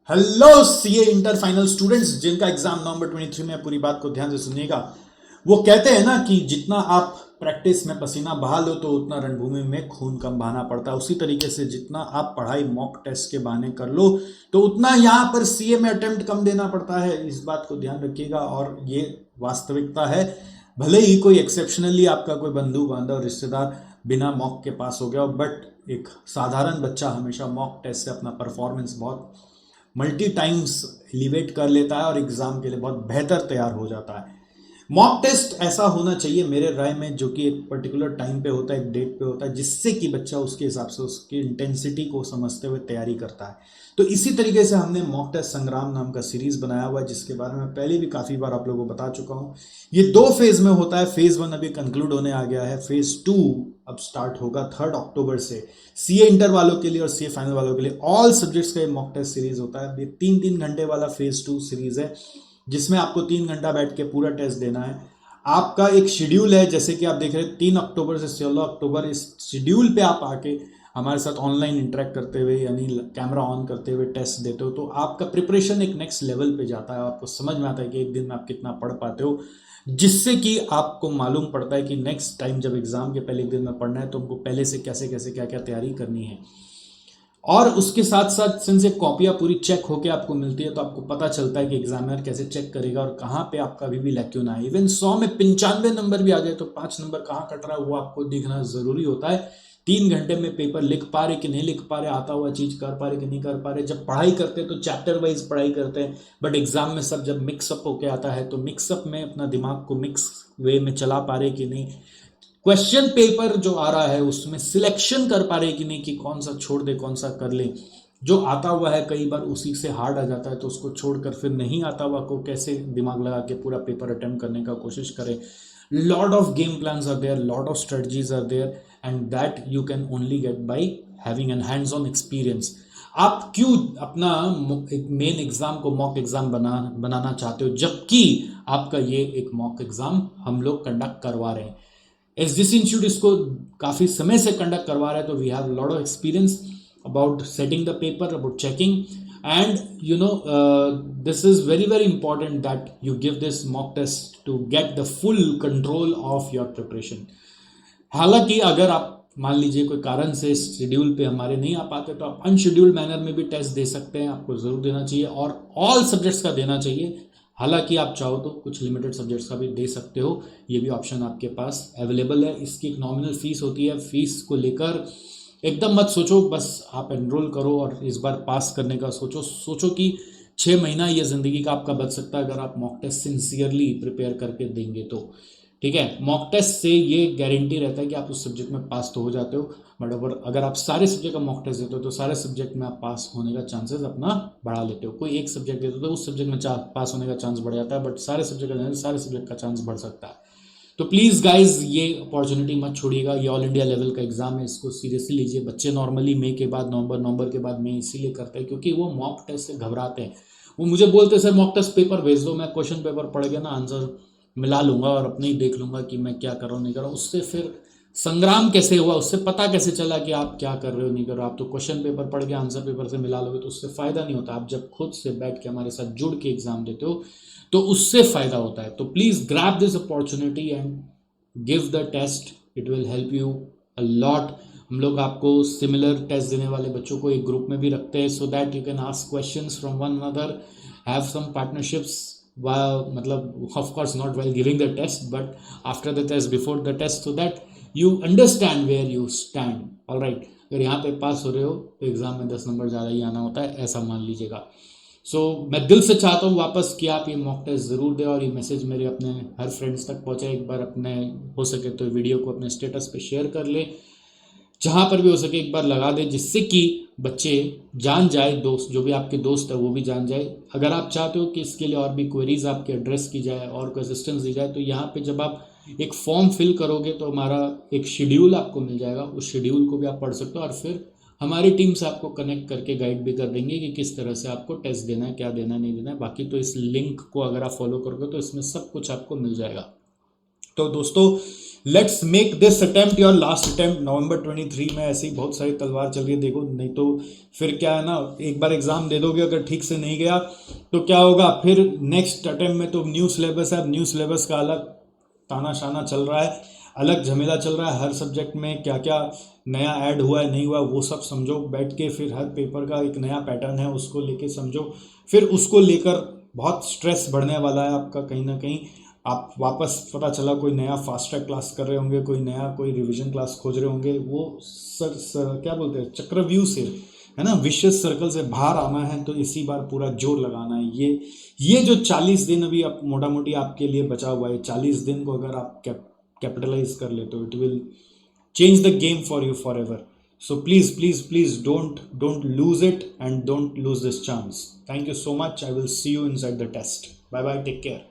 Hello CA inter final students जिनका exam नवंबर 23 में है, पूरी बात को ध्यान से सुनिएगा। वो कहते हैं ना कि जितना आप प्रैक्टिस में पसीना बहा लो तो उतना रणभूमि में खून कम बहाना पड़ता है। उसी तरीके से जितना आप पढ़ाई मॉक टेस्ट के बहाने कर लो तो उतना यहाँ पर सीए में अटेम्प्ट कम देना पड़ता है। इस बात को ध्यान रखिएगा और ये वास्तविकता है। भले ही कोई एक्सेप्शनली आपका कोई बंधु बांधव रिश्तेदार बिना मॉक के पास हो गया, बट एक साधारण बच्चा हमेशा मॉक टेस्ट से अपना परफॉर्मेंस बहुत मल्टी टाइम्स एलिवेट कर लेता है और एग्जाम के लिए बहुत बेहतर तैयार हो जाता है। मॉक टेस्ट ऐसा होना चाहिए मेरे राय में, जो कि एक पर्टिकुलर टाइम पे होता है, एक डेट पे होता है, जिससे कि बच्चा उसके हिसाब से उसकी इंटेंसिटी को समझते हुए तैयारी करता है। तो इसी तरीके से हमने मॉक टेस्ट संग्राम नाम का सीरीज बनाया हुआ है, जिसके बारे में पहले भी काफी बार आप लोगों को बता चुका हूं। ये 2 फेज में होता है। फेज 1 अभी कंक्लूड होने आ गया है, फेज 2 अब स्टार्ट होगा 3 अक्टूबर से। सीए इंटर वालों के लिए और सीए फाइनल वालों के लिए ऑल सब्जेक्ट्स का ये मॉक टेस्ट सीरीज होता है। ये 3-3 घंटे वाला फेज 2 सीरीज है, जिसमें आपको 3 घंटा बैठ के पूरा टेस्ट देना है। आपका एक शेड्यूल है, जैसे कि आप देख रहे हैं 3 अक्टूबर से 16 अक्टूबर, इस शेड्यूल पे आप आके हमारे साथ ऑनलाइन इंटरेक्ट करते हुए यानी कैमरा ऑन करते हुए टेस्ट देते हो, तो आपका प्रिपरेशन एक नेक्स्ट लेवल पे जाता है। आपको समझ में आता है कि एक दिन में आप कितना पढ़ पाते हो, जिससे कि आपको मालूम पड़ता है कि नेक्स्ट टाइम जब एग्जाम के पहले एक दिन में पढ़ना है तो हमको पहले से कैसे कैसे क्या क्या तैयारी करनी है। और उसके साथ साथ सिंस ये कॉपियाँ पूरी चेक होके आपको मिलती है, तो आपको पता चलता है कि एग्जामिनर कैसे चेक करेगा और कहाँ पे आपका अभी भी लैक्यूना है। इवन 100 में 95 नंबर भी आ जाए तो 5 नंबर कहाँ कट रहा है वो आपको देखना जरूरी होता है। 3 घंटे में पेपर लिख पा रहे कि नहीं लिख पा रहे, आता हुआ चीज कर पा रहे कि नहीं कर पा रहे। जब पढ़ाई करते हैं तो चैप्टर वाइज पढ़ाई करते हैं, बट एग्जाम में सब जब मिक्सअप होके आता है तो मिक्सअप में अपना दिमाग को मिक्स वे में चला पा रहे कि नहीं। क्वेश्चन पेपर जो आ रहा है उसमें सिलेक्शन कर पा रहे कि नहीं, कि कौन सा छोड़ दे कौन सा कर ले। जो आता हुआ है कई बार उसी से हार्ड आ जाता है, तो उसको छोड़कर फिर नहीं आता हुआ को कैसे दिमाग लगा के पूरा पेपर अटेम्प्ट करने का कोशिश करें। Lot of game plans are there, lot of strategies are there, and that you can only get by having an hands on experience. आप क्यों अपना एक मेन एग्जाम को मॉक एग्जाम बनाना चाहते हो, जबकि आपका ये एक मॉक एग्जाम हम लोग कंडक्ट करवा रहे हैं। एसडीसी इंस्टीट्यूट इसको काफ़ी समय से कंडक्ट करवा रहा है, तो we have lot of experience about setting the paper, about checking, and you know this is very very important that you give this mock test to get the full control of your preparation. हालांकि अगर आप मान लीजिए कोई कारण से schedule पे हमारे नहीं आ पाते, तो आप अनशेड्यूल्ड मैनर में भी टेस्ट दे सकते हैं। आपको जरूर देना चाहिए और ऑल सब्जेक्ट्स का देना चाहिए। हालांकि आप चाहो तो कुछ लिमिटेड सब्जेक्ट्स का भी दे सकते हो, ये भी ऑप्शन आपके पास अवेलेबल है। इसकी एक नॉमिनल फीस होती है, फीस को लेकर एकदम मत सोचो, बस आप एनरोल करो और इस बार पास करने का सोचो। सोचो कि 6 महीना ये ज़िंदगी का आपका बच सकता है अगर आप मॉक टेस्ट सिंसियरली प्रिपेयर करके देंगे तो। ठीक है, मॉक टेस्ट से ये गारंटी रहता है कि आप उस सब्जेक्ट में पास तो हो जाते हो, बट अगर आप सारे सब्जेक्ट का मॉक टेस्ट देते हो तो सारे सब्जेक्ट में आप पास होने का चांसेस अपना बढ़ा लेते हो। कोई एक सब्जेक्ट देते हो तो उस सब्जेक्ट में पास होने का चांस बढ़ जाता है, बट सारे सब्जेक्ट का सारे सब्जेक्ट का चांस बढ़ सकता है। तो प्लीज़ गाइज ये अपॉर्चुनिटी मत छोड़िएगा। ये ऑल इंडिया लेवल का एग्जाम है, इसको सीरियसली लीजिए। बच्चे नॉर्मली मई के बाद नवंबर, नवंबर के बाद मई इसीलिए करते हैं क्योंकि वो मॉक टेस्ट से घबराते हैं। वो मुझे बोलते हैं सर मॉक टेस्ट पेपर भेज दो, मैं क्वेश्चन पेपर पढ़ के ना आंसर मिला लूंगा और अपने ही देख लूंगा कि मैं क्या कर रहा हूँ नहीं कर रहा हूँ। उससे फिर संग्राम कैसे हुआ, उससे पता कैसे चला कि आप क्या कर रहे हो नहीं कर रहे हो। आप तो क्वेश्चन पेपर पढ़ के आंसर पेपर से मिला लोगे तो उससे फायदा नहीं होता। आप जब खुद से बैठ के हमारे साथ जुड़ के एग्जाम देते हो तो उससे फायदा होता है। तो please grab this opportunity and give the test, it will help you a lot. हम लोग आपको सिमिलर टेस्ट देने वाले बच्चों को एक ग्रुप में भी रखते हैं, so that you can ask questions from one another, have some partnerships. मतलब of course not while giving the test but after the test, before the test, so that you understand where you stand. All right, अगर यहाँ पे पास हो रहे हो तो exam में 10 number ज़्यादा ही आना होता है, ऐसा मान लीजिएगा। मैं दिल से चाहता हूँ वापस कि आप ये मॉक टेस्ट ज़रूर दें और ये मैसेज मेरे अपने हर फ्रेंड्स तक पहुँचाए। एक बार अपने हो सके तो वीडियो को अपने स्टेटस पे शेयर कर ले, जहाँ पर भी हो सके एक बार लगा दे, जिससे कि बच्चे जान जाए, दोस्त जो भी आपके दोस्त है वो भी जान जाए। अगर आप चाहते हो कि इसके लिए और भी क्वेरीज आपके एड्रेस की जाए और कोई असिस्टेंस दी जाए, तो यहाँ पे जब आप एक फॉर्म फिल करोगे तो हमारा एक शेड्यूल आपको मिल जाएगा। उस शेड्यूल को भी आप पढ़ सकते हो और फिर हमारी टीम से आपको कनेक्ट करके गाइड भी कर देंगे कि किस तरह से आपको टेस्ट देना है, क्या देना है, नहीं देना है। बाकी तो इस लिंक को अगर आप फॉलो करोगे तो इसमें सब कुछ आपको मिल जाएगा। तो दोस्तों let's make this attempt your last attempt. नवंबर 23 में ऐसे ही बहुत सारी तलवार चल रही है, देखो नहीं तो फिर क्या है ना, एक बार एग्जाम दे दोगे अगर ठीक से नहीं गया तो क्या होगा, फिर नेक्स्ट अटेम्प्ट में तो न्यू सिलेबस है, न्यू सिलेबस का अलग ताना शाना चल रहा है, अलग झमेला चल रहा है, हर सब्जेक्ट में क्या क्या नया ऐड हुआ है नहीं हुआ वो सब समझो बैठ के, फिर हर पेपर का एक नया पैटर्न है उसको लेके समझो, फिर उसको लेकर बहुत स्ट्रेस बढ़ने वाला है आपका कहीं ना कहीं। आप वापस पता चला कोई नया फास्ट ट्रैक क्लास कर रहे होंगे, कोई नया कोई रिवीजन क्लास खोज रहे होंगे, वो सर क्या बोलते हैं चक्रव्यूह से, है ना, विशियस सर्कल से बाहर आना है तो इसी बार पूरा जोर लगाना है। ये जो 40 दिन अभी आप मोटा मोटी आपके लिए बचा हुआ है, 40 दिन को अगर आप कैपिटलाइज कर लेते हो, it will change the game for you forever. So please don't lose it and don't lose this chance. Thank you so much. I will see you inside the test. Bye bye, take care.